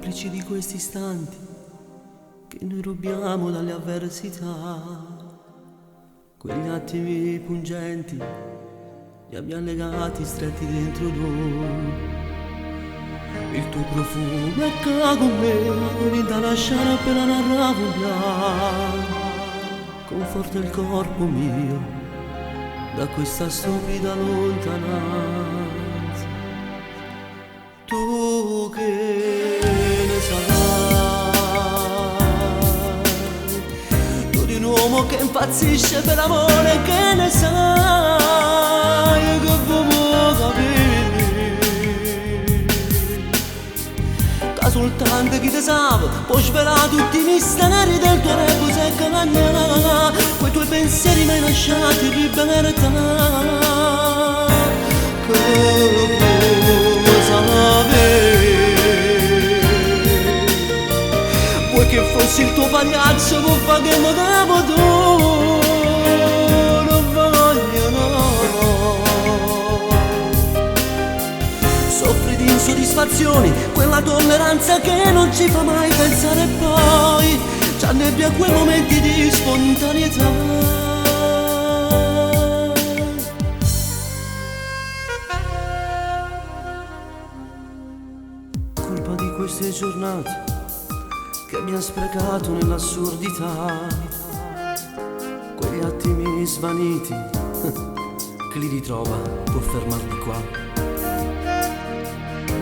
complici di questi istanti che noi rubiamo dalle avversità. Quegli attimi pungenti li abbiamo legati stretti dentro noi. Il tuo profumo è con me, mi da lasciare appena la rabbia. Conforta il corpo mio da questa stupida lontananza. Tu che ne sai, tu di un uomo che impazzisce per amore, che ne sai, che vuoi capire, che soltanto chi te sa può svelare tutti i misteri del tuo ego se calagna, quei tuoi pensieri mai lasciati in libertà. Vuoi che fossi il tuo pagliaccio con fa che mi devo tu, non voglio no. Soffri di insoddisfazioni, quella tolleranza che non ci fa mai pensare poi, ci annebbia quei momenti di spontaneità. Colpa di queste giornate che abbiamo sprecato nell'assurdità, quegli attimi svaniti, chi li ritrova può fermarli qua.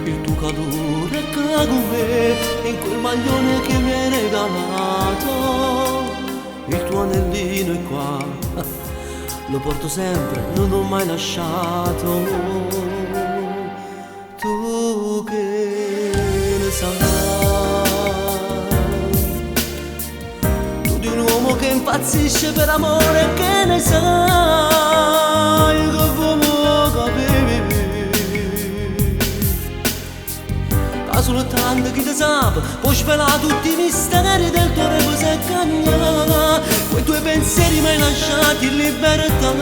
Il tuo calore con me in quel maglione che mi hai regalato, il tuo anellino è qua, lo porto sempre, non l'ho mai lasciato. Tu che ne sai, tu di un uomo che impazzisce per amore, che ne sai, che vuoi capire, che soltanto chi te sa può svelare tutti i misteri del tuo ego se cagna, quei tuoi pensieri mai lasciati in libertà.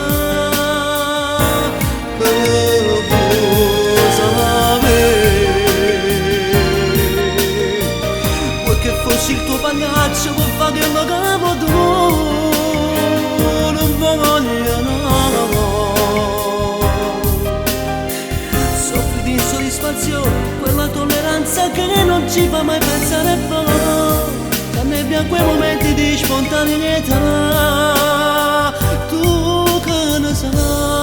Il tuo pagliaccio può fare che lo capo tu, non voglio no. Soffri di insoddisfazione, quella tolleranza che non ci fa mai pensare poi, ci annebbia quei momenti di spontaneità. Tu che ne sai.